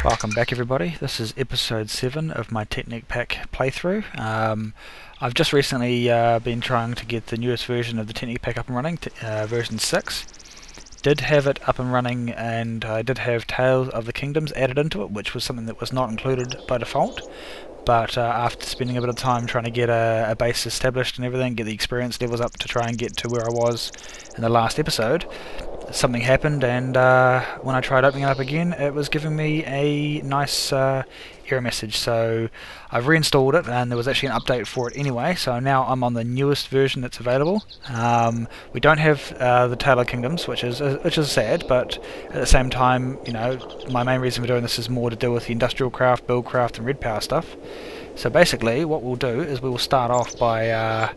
Welcome back everybody, this is episode 7 of my Technic pack playthrough. I've just recently been trying to get the newest version of the Technic pack up and running, version 6. Did have it up and running, and I did have Tales of the Kingdoms added into it, which was something that was not included by default. But after spending a bit of time trying to get a base established and everything, get the experience levels up to try and get to where I was in the last episode, something happened, and when I tried opening it up again, it was giving me a nice error message. So I've reinstalled it, and there was actually an update for it anyway, so now I'm on the newest version that's available. We don't have the Tale of Kingdoms, which is sad, but at the same time, you know, my main reason for doing this is more to do with the industrial craft, build craft, and red power stuff. So basically what we'll do is we will start off by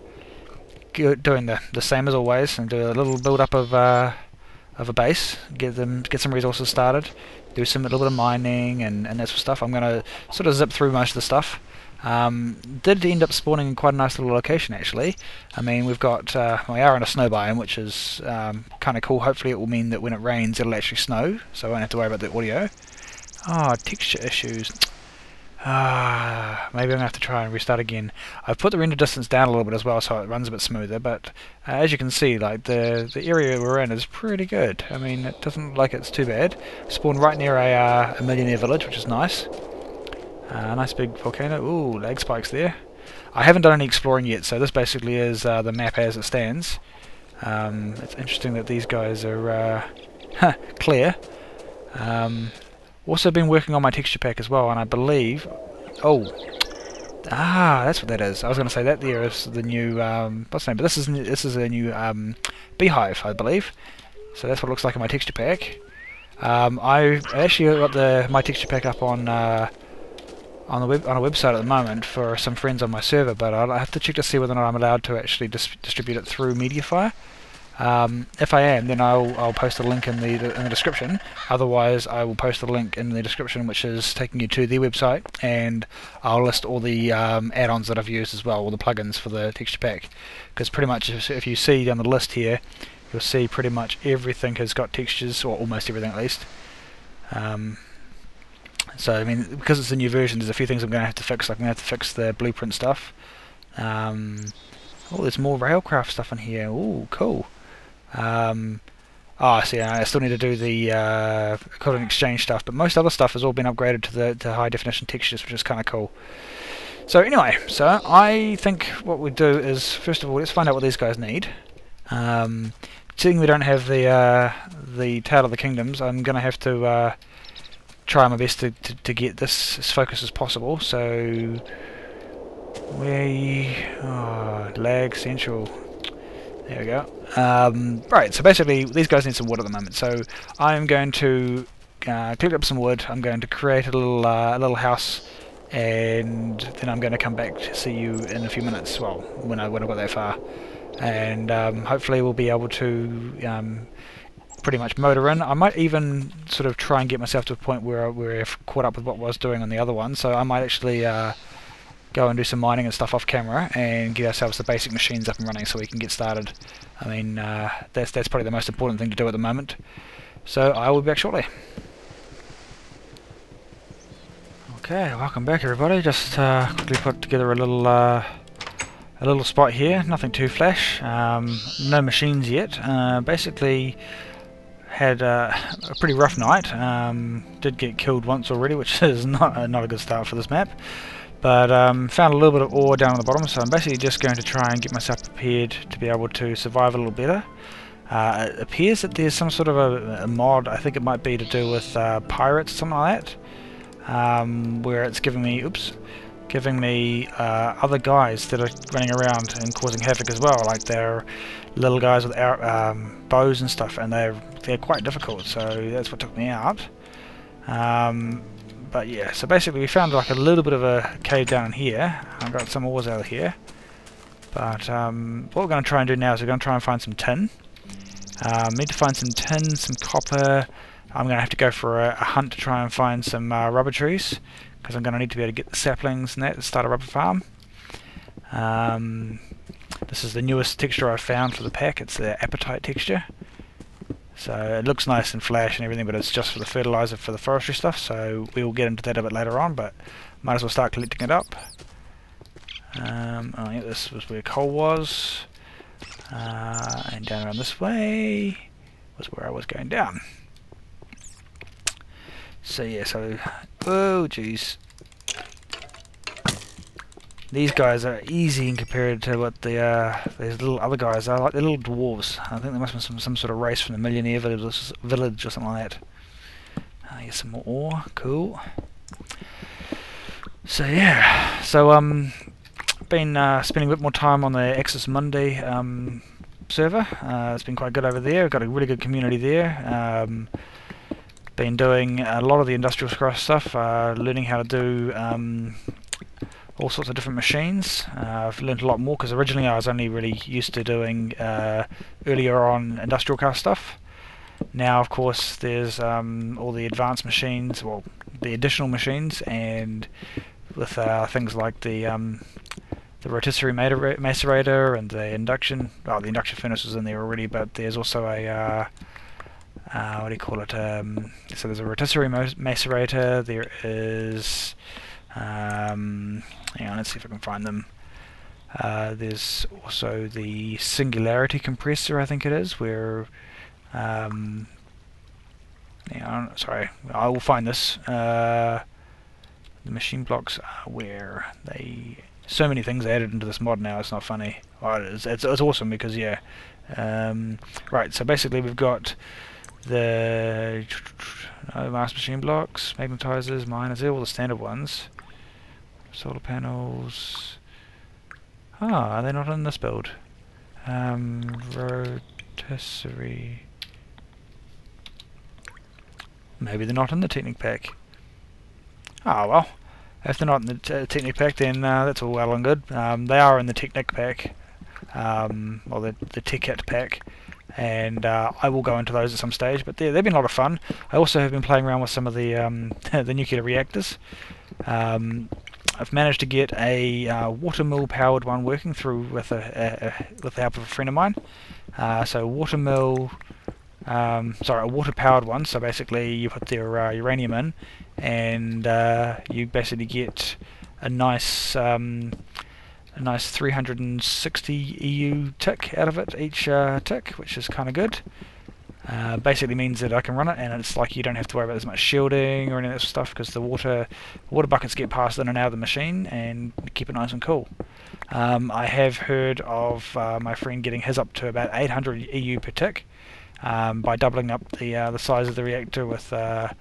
doing the same as always, and do a little build up of a base, get some resources started, do a little bit of mining and that sort of stuff. I'm going to sort of zip through most of the stuff. Did end up spawning in quite a nice little location actually. I mean, we are in a snow biome, which is kind of cool. Hopefully it will mean that when it rains it'll actually snow, so I won't have to worry about the audio. Texture issues. Maybe I'm going to have to try and restart again. I've put the render distance down a little bit as well so it runs a bit smoother, but as you can see, like the area we're in is pretty good. I mean, it doesn't look like it's too bad. Spawned right near a millionaire village, which is nice. Nice big volcano. Ooh, lag spikes there. I haven't done any exploring yet, so this basically is the map as it stands. It's interesting that these guys are clear. Also been working on my texture pack as well, and I believe... that's what that is. I was going to say that there is the new... what's the name? But this is a new beehive, I believe. So that's what it looks like in my texture pack. I actually got my texture pack up on a website at the moment for some friends on my server, but I'll have to check to see whether or not I'm allowed to actually distribute it through Mediafire. If I am, then I'll post a link in the description. Otherwise, I will post a link in the description, which is taking you to their website, and I'll list all the add-ons that I've used as well, all the plugins for the texture pack. Because pretty much, if you see down the list here, you'll see pretty much everything has got textures, or almost everything at least. So I mean, because it's a new version, there's a few things I'm going to have to fix. Like I'm going to have to fix the blueprint stuff. There's more railcraft stuff in here. Ooh, cool. See, I still need to do the code and exchange stuff, but most other stuff has all been upgraded to high definition textures, which is kind of cool. So anyway, I think what we do is, first of all, let's find out what these guys need. Seeing we don't have the Tale of the Kingdoms, I'm going to have to try my best to get this as focused as possible. So lag central. There we go. Right, so basically these guys need some wood at the moment, so I'm going to collect up some wood. I'm going to create a little house, and then I'm going to come back to see you in a few minutes, well, when I got that far, and hopefully we'll be able to pretty much motor in. I might even sort of try and get myself to a point where I've caught up with what I was doing on the other one, so I might actually go and do some mining and stuff off camera and get ourselves the basic machines up and running so we can get started. I mean, that's probably the most important thing to do at the moment. So I will be back shortly. Okay, welcome back everybody. Just quickly put together a little spot here. Nothing too flash. No machines yet. Basically had a pretty rough night. Did get killed once already, which is not a good start for this map. But found a little bit of ore down on the bottom, so I'm basically just going to try and get myself prepared to be able to survive a little better. It appears that there's some sort of a mod, I think it might be to do with pirates or something like that, where it's giving me other guys that are running around and causing havoc as well. Like they're little guys with bows and stuff, and they're quite difficult, so that's what took me out. But yeah, so basically we found like a little bit of a cave down here. I've got some ores out here. But what we're going to try and do now is we're going to try and find some tin. Need to find some tin, some copper. I'm going to have to go for a hunt to try and find some rubber trees, because I'm going to need to be able to get the saplings and that to start a rubber farm. This is the newest texture I've found for the pack. It's the apatite texture. So it looks nice and flash and everything, but it's just for the fertilizer for the forestry stuff, so we'll get into that a bit later on, but might as well start collecting it up. Oh yeah, this was where coal was, and down around this way was where I was going down. So yeah, so, oh jeez. These guys are easy in compared to what the these little other guys are. Like they're little dwarves. I think there must be some sort of race from the Millionaire Village or something like that. Here's some more ore. Cool. So yeah, so been spending a bit more time on the Axis Mundi server. It's been quite good over there. We've got a really good community there. Been doing a lot of the industrial stuff, learning how to do all sorts of different machines. I've learned a lot more because originally I was only really used to doing earlier on industrial car stuff. Now of course there's all the advanced machines, well the additional machines, and with things like the rotisserie macerator and the induction, well the induction furnace was in there already, but there's also a what do you call it, so there's a rotisserie macerator, there is hang on, let's see if I can find them. There's also the singularity compressor, I think it is, where hang on, sorry, I will find this. The machine blocks are where they, so many things added into this mod now, it's not funny. Oh, it's awesome because yeah. Right, so basically we've got the mass machine blocks, magnetizers, miners, they're all the standard ones. Solar panels. Ah, are they not in this build? Rotisserie. Maybe they're not in the Technic pack. Ah well, if they're not in the Technic pack, then that's all well and good. They are in the Technic pack, or the Tech-It pack, and I will go into those at some stage. But they've been a lot of fun. I also have been playing around with some of the the nuclear reactors. I've managed to get a water mill powered one working through with the help of a friend of mine. So water mill, sorry, a water powered one. So basically, you put their uranium in, and you basically get a nice 360 EU tick out of it each tick, which is kind of good. Basically means that I can run it, and it's like you don't have to worry about as much shielding or any of that stuff, because the water buckets get passed in and out of the machine and keep it nice and cool. I have heard of my friend getting his up to about 800 EU per tick by doubling up the size of the reactor with I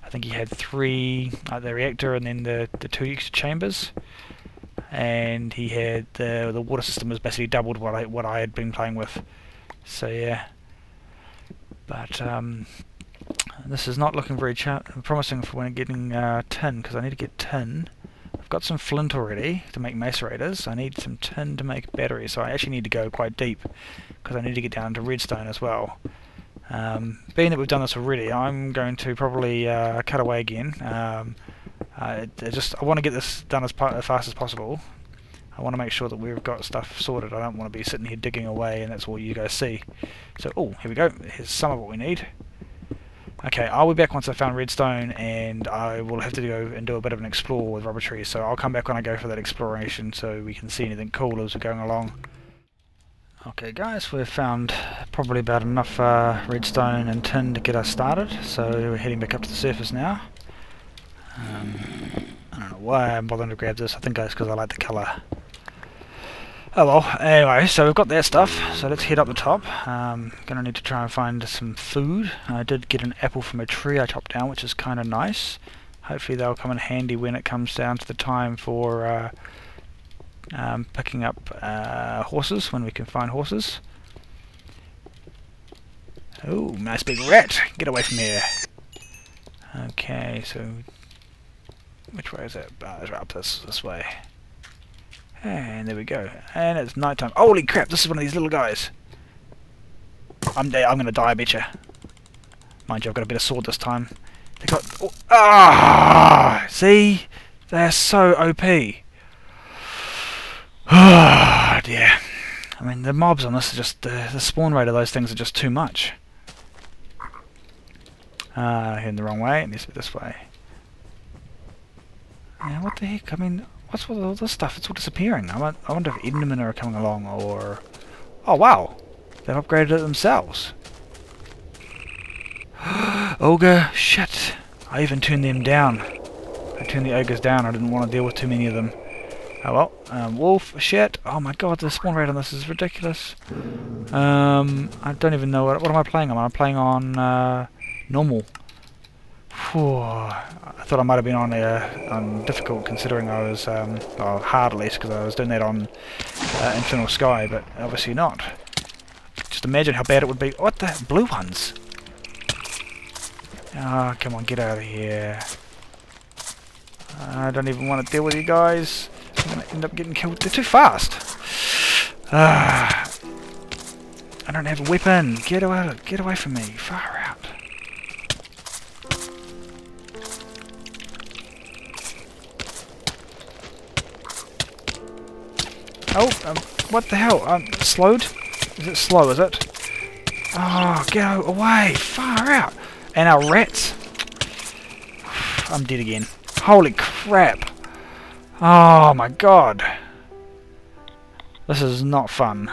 think he had 3 the reactor and then the 2 extra chambers, and he had the water system was basically doubled what I had been playing with. So yeah. But this is not looking very promising for when getting tin, because I need to get tin. I've got some flint already to make macerators. I need some tin to make batteries, so I actually need to go quite deep, because I need to get down to redstone as well. Being that we've done this already, I'm going to probably cut away again. I want to get this done as fast as possible. I want to make sure that we've got stuff sorted. I don't want to be sitting here digging away and that's all you guys see. So, oh, here we go. Here's some of what we need. Okay, I'll be back once I've found redstone, and I will have to go and do a bit of an explore with rubber trees. So I'll come back when I go for that exploration so we can see anything cool as we're going along. Okay guys, we've found probably about enough redstone and tin to get us started. So we're heading back up to the surface now. I don't know why I'm bothering to grab this. I think it's because I like the colour. Oh well, anyway, so we've got that stuff, so let's head up the top. Gonna need to try and find some food. I did get an apple from a tree I chopped down, which is kind of nice. Hopefully they'll come in handy when it comes down to the time for picking up horses, when we can find horses. Oh, nice big rat! Get away from here! Okay, so which way is it? It's right up this way. And there we go. And it's night time. Holy crap, this is one of these little guys. I'm gonna die, I betcha. Mind you, I've got a better sword this time. They got... Oh, ah! See? They're so OP. Oh dear. I mean, the mobs on this are just... the spawn rate of those things are just too much. Heading the wrong way. It needs to be this way. Yeah, what the heck? I mean, what's with all this stuff? It's all disappearing. I wonder if Endermen are coming along, or... Oh, wow! They've upgraded it themselves. Ogre! Shit! I even turned them down. I turned the ogres down. I didn't want to deal with too many of them. Oh well. Wolf! Shit! Oh my god, the spawn rate on this is ridiculous. I don't even know what am I playing on? I'm playing on normal. Whew. I thought I might have been on difficult, considering I was well, hard at least, because I was doing that on Infernal Sky, but obviously not. Just imagine how bad it would be. What the blue ones? Ah, oh, come on, get out of here. I don't even want to deal with you guys. I'm going to end up getting killed. They're too fast. Ah, I don't have a weapon. Get away from me. Far out. Oh, what the hell? Slowed? Is it slow, is it? Oh, go away! Far out! And our rats! I'm dead again. Holy crap! Oh my god! This is not fun.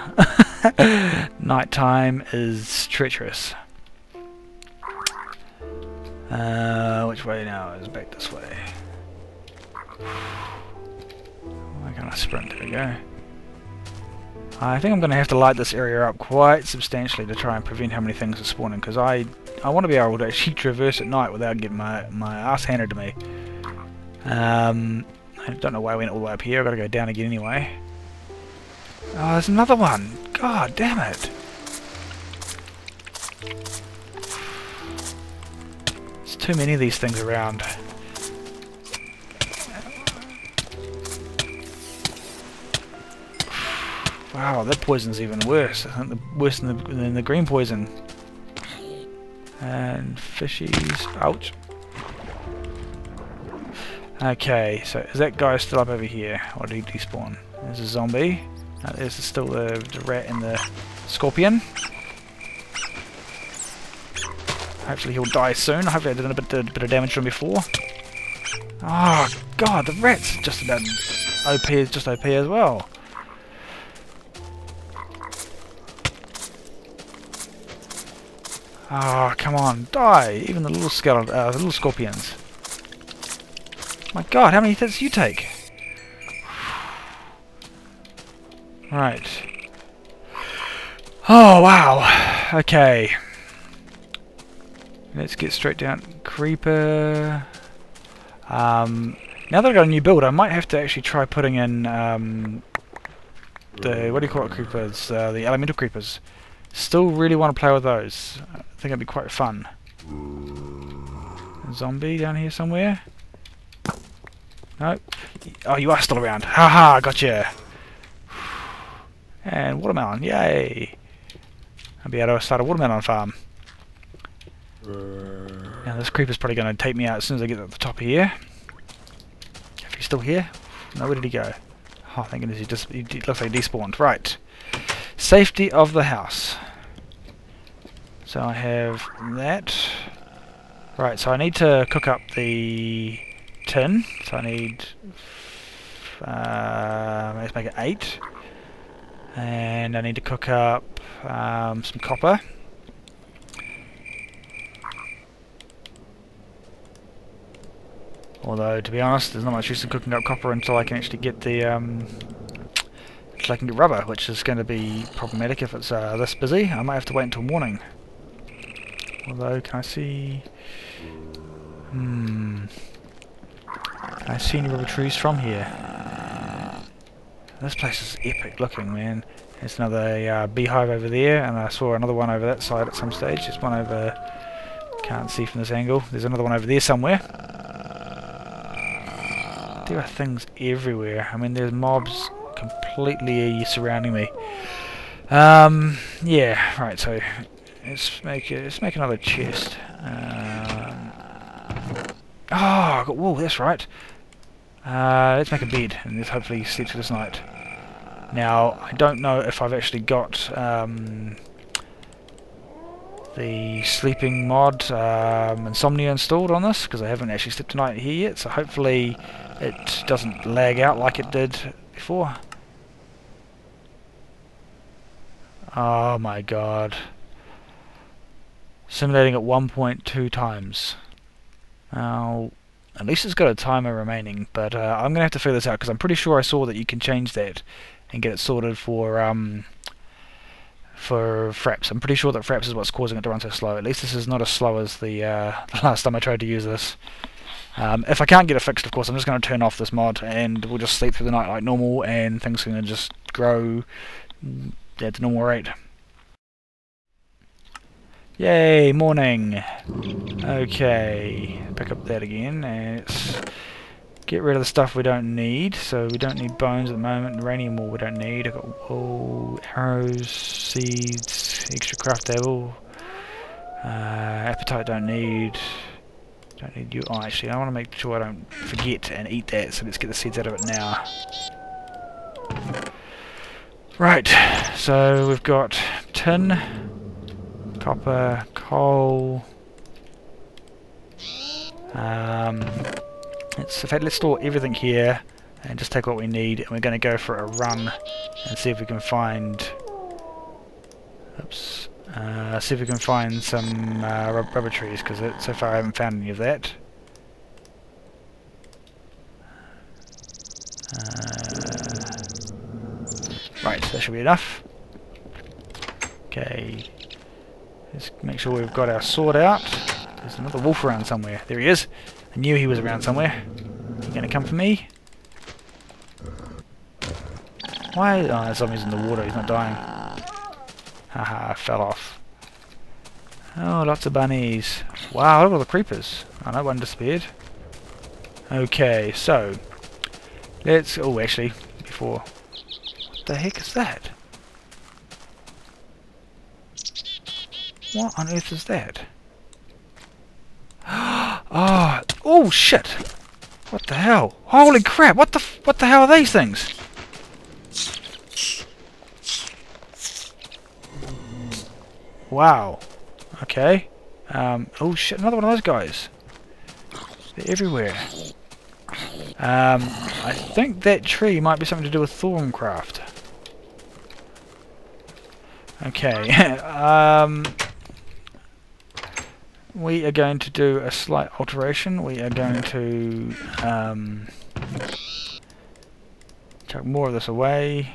Nighttime is treacherous. Which way now? Is back this way. Why can't I sprint? There we go. I think I'm going to have to light this area up quite substantially to try and prevent how many things are spawning, because I want to be able to actually traverse at night without getting my ass handed to me. I don't know why I went all the way up here. I've got to go down again anyway. Oh, there's another one! God damn it! There's too many of these things around. Wow, that poison's even worse. I think worse than the green poison. And fishies. Ouch. Okay, so is that guy still up over here? Or did he despawn? There's a zombie. There's still the rat and the scorpion. Hopefully he'll die soon. Hopefully I did a bit of damage to him before. Oh god, the rat's just about OP, is just OP as well. Ah, oh, come on, die! Even the little the little scorpions. My god, how many hits do you take? Right. Oh wow. Okay. Let's get straight down. Creeper. Now that I've got a new build, I might have to actually try putting in the, what do you call it, creepers? The elemental creepers. Still really want to play with those. I think it'd be quite fun. A zombie down here somewhere? No. Oh, you are still around. Haha, gotcha. And watermelon, yay! I'll be able to start a watermelon farm. Now this creeper's probably going to take me out as soon as I get to the top of here. If he's still here. No, where did he go? Oh, thank goodness, he looks like he despawned. Right. Safety of the house. So I have that. Right, so I need to cook up the tin. So I need... let's make it 8. And I need to cook up some copper. Although, to be honest, there's not much use in cooking up copper until I can actually get the until I can get rubber, which is going to be problematic if it's this busy. I might have to wait until morning. Although, can I see... Can I see any rubber trees from here? This place is epic looking, man. There's another beehive over there, and I saw another one over that side at some stage. There's one over... Can't see from this angle. There's another one over there somewhere. There are things everywhere. I mean, there's mobs completely surrounding me. Yeah, right, so let's make another chest. Oh, I got wool, that's right. Let's make a bed and let's hopefully sleep for this night. Now, I don't know if I've actually got the sleeping mod Insomnia installed on this, because I haven't actually slept tonight here yet, so hopefully it doesn't lag out like it did before. Oh my god. Simulating at 1.2 times. Now, at least it's got a timer remaining, but I'm going to have to figure this out, because I'm pretty sure I saw that you can change that and get it sorted for fraps. I'm pretty sure that fraps is what's causing it to run so slow. At least this is not as slow as the last time I tried to use this. If I can't get it fixed, of course, I'm just going to turn off this mod and we'll just sleep through the night like normal, and things are going to just grow at the normal rate. Yay, morning! Okay, pick up that again, and let's get rid of the stuff we don't need. So we don't need bones at the moment, uranium ore we don't need. I've got wool, arrows, seeds, extra craft table. Appetite don't need you. Oh, actually, I want to make sure I don't forget and eat that, so let's get the seeds out of it now. Right, so we've got tin, copper, coal. Let's store everything here and just take what we need, and we're going to go for a run and see if we can find. See if we can find some rubber trees, because so far I haven't found any of that. Right, that should be enough. Okay, let's make sure we've got our sword out. There's another wolf around somewhere. There he is. I knew he was around somewhere. You gonna come for me? Why? Oh, that zombie's in the water. He's not dying. Haha, fell off. Oh, lots of bunnies. Wow, look at all the creepers. Oh, no, one disappeared. Okay, so let's. Oh, actually, before. What the heck is that? What on earth is that? Oh, oh shit! What the hell? Holy crap! What the hell are these things? Wow. Okay. Oh shit! Another one of those guys. They're everywhere. I think that tree might be something to do with Thorncraft. Okay. We are going to do a slight alteration. We are going to chuck more of this away.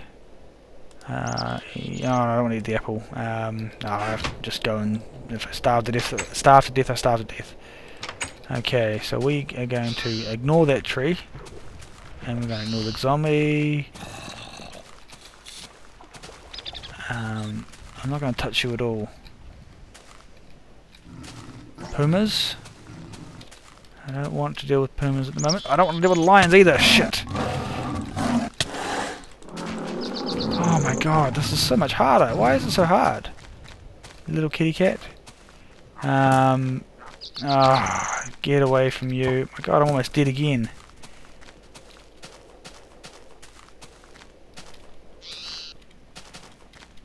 Oh, I don't want to eat the apple. No, I have to just go and if I starve to death, I starve to death. Okay, so we are going to ignore that tree, and we're going to ignore the zombie. I'm not going to touch you at all. Pumas. I don't want to deal with pumas at the moment. I don't want to deal with lions either. Shit. Oh my god, this is so much harder. Why is it so hard? Little kitty cat. Get away from you. My god, I'm almost dead again.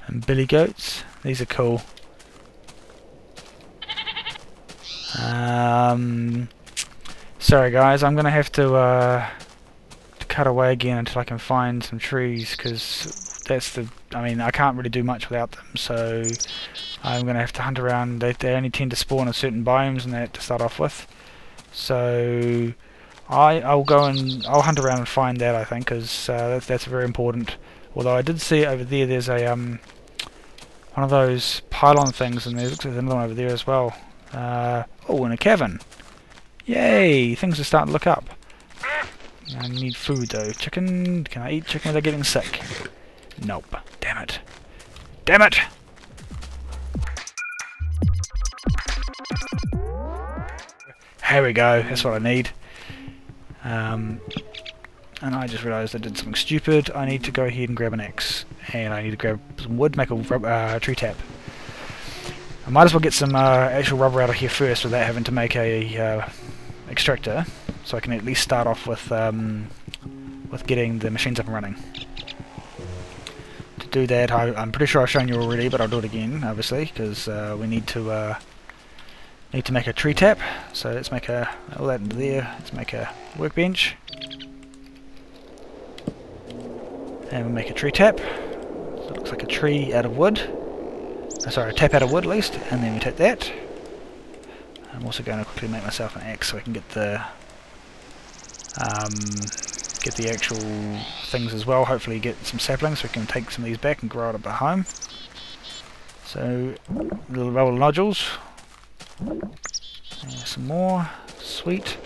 And billy goats. These are cool. Sorry guys, I'm gonna have to cut away again until I can find some trees, because that's the. I mean, I can't really do much without them, so I'm gonna have to hunt around. They only tend to spawn in certain biomes and that to start off with. So I'll go and I'll hunt around and find that, I think, because that's very important. Although I did see over there, there's a one of those pylon things, and there's another one over there as well. Oh, in a cavern. Yay! Things are starting to look up. I need food though. Chicken? Can I eat chicken without getting sick? Nope. Damn it. Damn it! Here we go. That's what I need. And I just realised I did something stupid. I need to go ahead and grab an axe. And I need to grab some wood, make a tree tap. I might as well get some actual rubber out of here first without having to make a extractor, so I can at least start off with getting the machines up and running. To do that, I'm pretty sure I've shown you already, but I'll do it again, obviously, because we need to make a tree tap. So let's make all that into there. Let's make a workbench, and we'll make a tree tap. So it looks like a tree out of wood. Sorry, a tap out of wood at least, and then we take that. I'm also going to quickly make myself an axe so I can get the actual things as well. Hopefully get some saplings so we can take some of these back and grow it up at home. So, little roll of nodules. Some more. Sweet.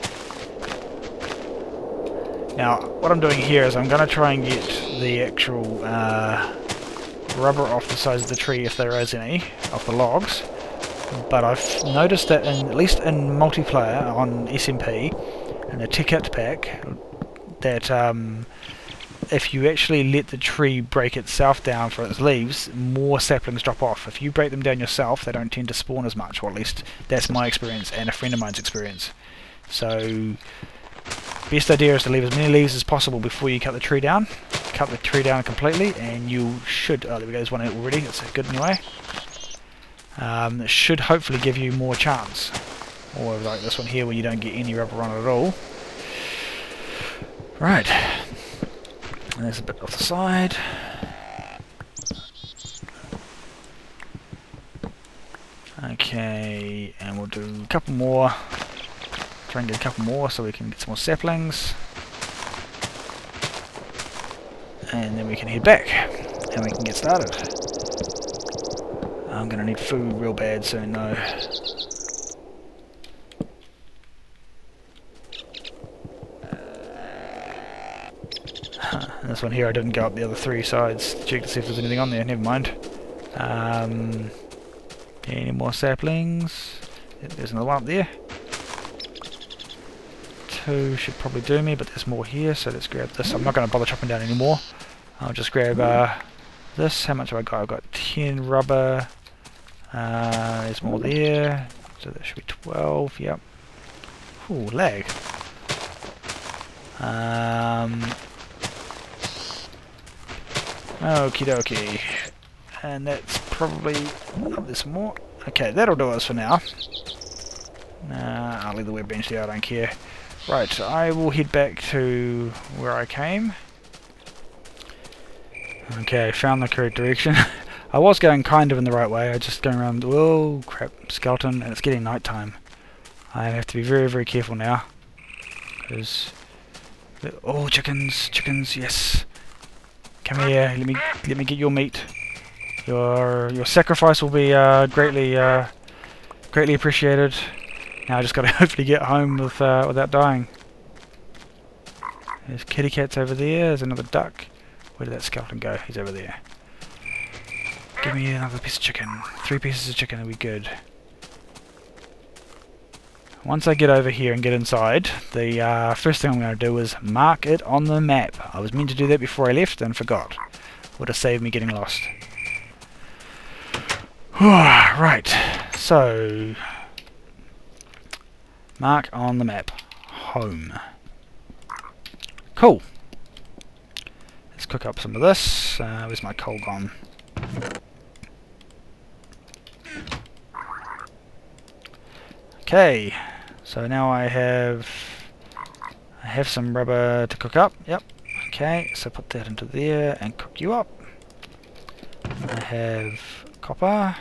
Now, what I'm doing here is I'm going to try and get the actual rubber off the sides of the tree, if there is any, off the logs. But I've noticed that, at least in multiplayer on SMP, in the Technic pack, that if you actually let the tree break itself down for its leaves, more saplings drop off. If you break them down yourself, they don't tend to spawn as much, or at least that's my experience and a friend of mine's experience. So, best idea is to leave as many leaves as possible before you cut the tree down. Cut the tree down completely, and you should... oh, there we go, there's one out already, that's good anyway. It should hopefully give you more chance. Or like this one here where you don't get any rubber on it at all. Right. And there's a bit off the side. Okay, and we'll do a couple more. Try and get a couple more so we can get some more saplings. And then we can head back and we can get started. I'm going to need food real bad soon though. This one here I didn't go up the other three sides to check to see if there's anything on there, never mind. Any more saplings? Yep, there's another one up there. 2 should probably do me, but there's more here, so let's grab this. I'm not going to bother chopping down anymore. I'll just grab this. How much have I got? I've got 10 rubber. There's more there, so that should be 12, yep. Ooh, lag. Okie dokie. And that's probably... oh, there's some more. Okay, that'll do us for now. I'll leave the workbench there, I don't care. Right, I will head back to where I came. Okay, found the correct direction. I was going kind of in the right way, I just going around... oh crap, skeleton, and it's getting night time. I have to be very, very careful now. Because... oh, chickens, chickens, yes. Come here, let me get your meat. Your sacrifice will be greatly appreciated. Now I just gotta hopefully get home with without dying. There's kitty cats over there. There's another duck. Where did that skeleton go? He's over there. Give me another piece of chicken. 3 pieces of chicken will be good. Once I get over here and get inside, the first thing I'm going to do is mark it on the map. I was meant to do that before I left and forgot. Would have saved me getting lost. Right, so... mark on the map. Home. Cool. Let's cook up some of this. Where's my coal gone? Okay. So now I have some rubber to cook up. Yep. Okay, so put that into there and cook you up. I have copper.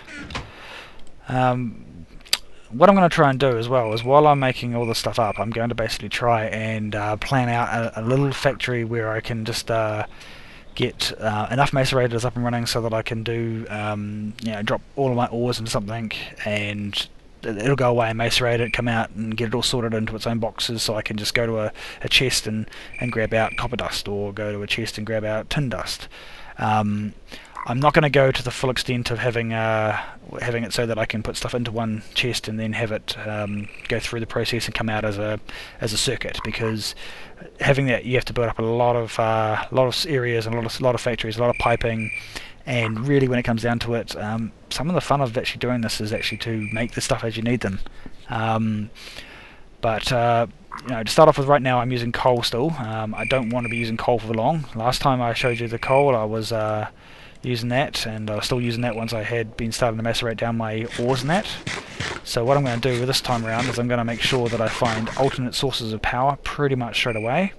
What I'm going to try and do as well is while I'm making all this stuff up, I'm going to basically try and plan out a little factory where I can just get enough macerators up and running so that I can do, you know, drop all of my ores into something and it'll go away and macerate it, come out and get it all sorted into its own boxes, so I can just go to a chest and grab out copper dust, or go to a chest and grab out tin dust. I'm not going to go to the full extent of having it so that I can put stuff into one chest and then have it go through the process and come out as a circuit, because having that you have to build up a lot of areas and a lot of factories, a lot of piping. And really, when it comes down to it, some of the fun of actually doing this is actually to make the stuff as you need them. But you know, to start off with, right now I'm using coal still. I don't want to be using coal for long. Last time I showed you the coal, I was using that, and I was still using that once I had been starting to macerate down my ores and that. So what I'm going to do this time around is I'm going to make sure that I find alternate sources of power pretty much straight away.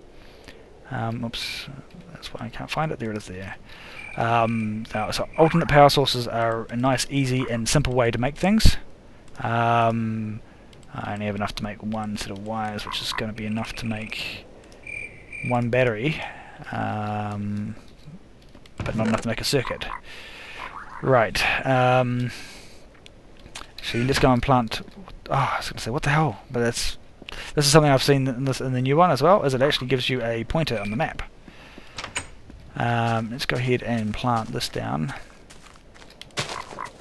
Oops, that's why I can't find it. There it is there. So alternate power sources are a nice, easy and simple way to make things. I only have enough to make one set of wires, which is going to be enough to make one battery, but not enough to make a circuit. Right. So you can just go and plant. Oh, I was going to say, what the hell? But this is something I've seen in the new one as well, is it actually gives you a pointer on the map. Let's go ahead and plant this down,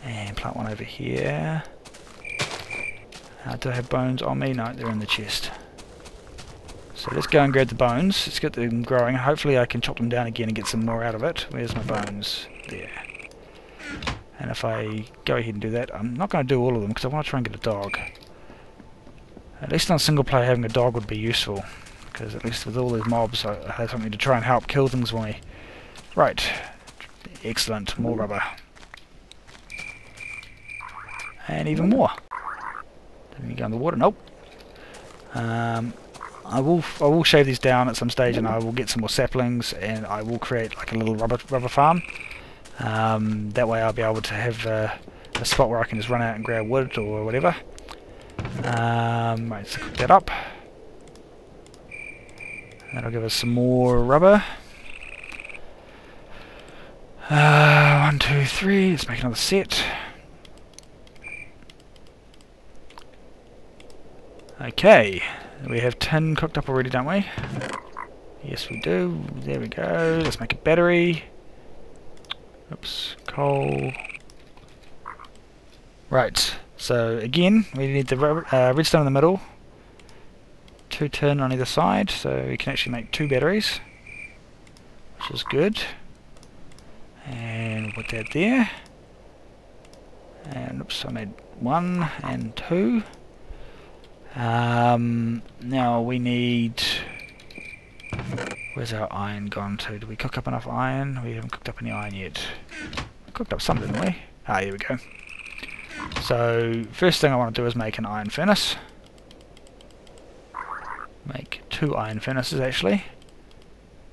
and plant one over here. Do I have bones on me? No, they're in the chest. So let's go and grab the bones. Let's get them growing. Hopefully I can chop them down again and get some more out of it. Where's my bones? There. And if I go ahead and do that, I'm not going to do all of them because I want to try and get a dog. At least on single player, having a dog would be useful, because at least with all these mobs I have something to try and help kill things for me. Right. Excellent. More rubber. And even more. Let me go in the water. Nope. I will shave these down at some stage, and I will get some more saplings, and I will create like a little rubber farm. That way I'll be able to have a spot where I can just run out and grab wood or whatever. Right, so cook that up. That'll give us some more rubber. 1, 2, 3. Let's make another set. Okay, we have tin cooked up already, don't we? Yes, we do. There we go. Let's make a battery. Oops, coal. Right, so again, we need the redstone in the middle, 2 tin on either side, so we can actually make 2 batteries, which is good. And we'll put that there. And oops, I made 1 and 2. Now we need... Where's our iron gone to? Did we cook up enough iron? We haven't cooked up any iron yet. We cooked up some, didn't we? Ah, here we go. So, first thing I want to do is make an iron furnace. Make 2 iron furnaces, actually.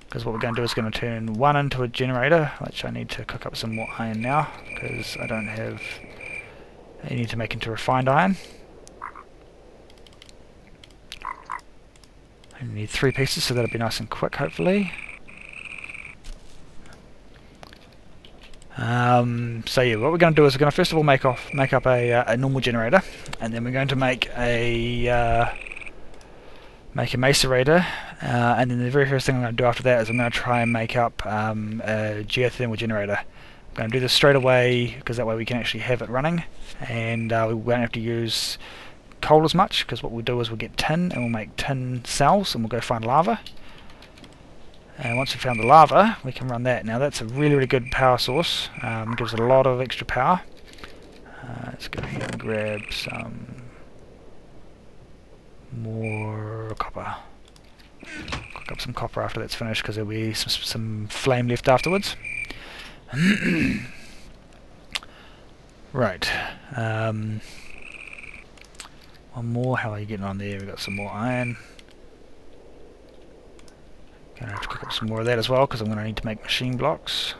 Because what we're going to do is going to turn 1 into a generator, which I need to cook up some more iron now, because I don't have any to make into refined iron. I need 3 pieces, so that'll be nice and quick, hopefully. So yeah, what we're going to do is we're going to first of all make up a normal generator, and then we're going to make a macerator, and then the very first thing I'm going to do after that is I'm going to try and make up a geothermal generator. I'm going to do this straight away because that way we can actually have it running, and we won't have to use coal as much, because what we'll do is we'll get tin and we'll make tin cells, and we'll go find lava. And once we've found the lava, we can run that. Now that's a really, really good power source. Gives it a lot of extra power. Let's go ahead and grab some more copper. Cook up some copper after that's finished, because there'll be some flame left afterwards. Right. One more. How are you getting on there? We've got some more iron. Gonna have to cook up some more of that as well, because I'm going to need to make machine blocks.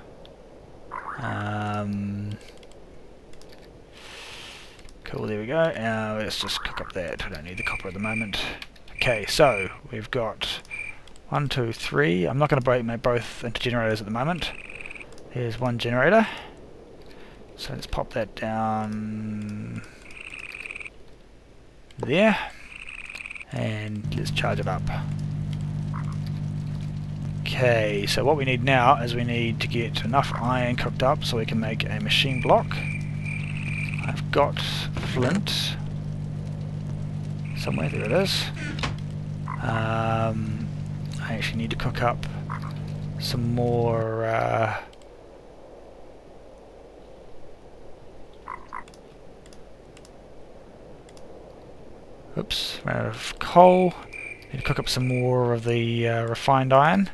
Cool, there we go. Now let's just cook up that. We don't need the copper at the moment. Okay, so we've got 1, 2, 3. I'm not going to make both into generators at the moment. Here's one generator. So let's pop that down there, and let's charge it up. Okay, so what we need now is we need to get enough iron cooked up so we can make a machine block. I've got flint somewhere, there it is. I actually need to cook up some more oops, ran out of coal. Need to cook up some more of the refined iron.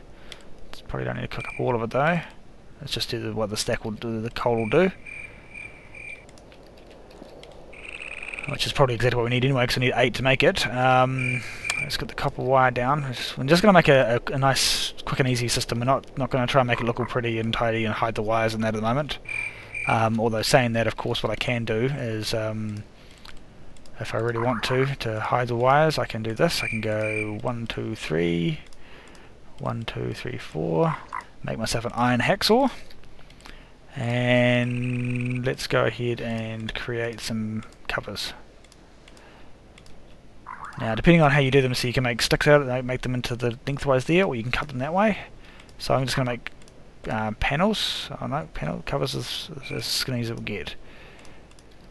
Probably don't need to cook up all of it though. Let's just do what the stack will do, the coal will do. Which is probably exactly what we need anyway, because we need 8 to make it. Let's get the copper wire down. We're just going to make a nice, quick and easy system. We're not going to try and make it look all pretty and tidy and hide the wires and that at the moment. Although saying that, of course, what I can do is, if I really want to hide the wires, I can do this. I can go 1, 2, 3, 1, 2, 3, 4. Make myself an iron hacksaw. And let's go ahead and create some covers. Now, depending on how you do them, so you can make sticks out of it, make them into the lengthwise there, or you can cut them that way. So I'm just going to make panels. Oh no, panel covers as skinny as it will get.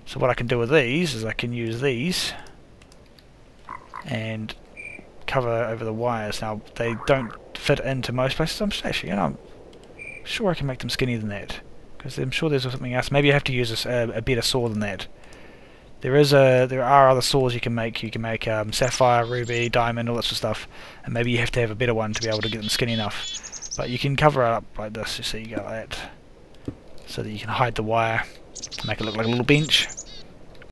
So what I can do with these is I can use these and cover over the wires. Now they don't fit into most places. I'm sure I can make them skinnier than that, because I'm sure there's something else. Maybe I have to use a better saw than that. There are other saws you can make. You can make sapphire, ruby, diamond, all that sort of stuff, and maybe you have to have a better one to be able to get them skinny enough. But you can cover it up like this. So you go like that, so that you can hide the wire, make it look like a little bench.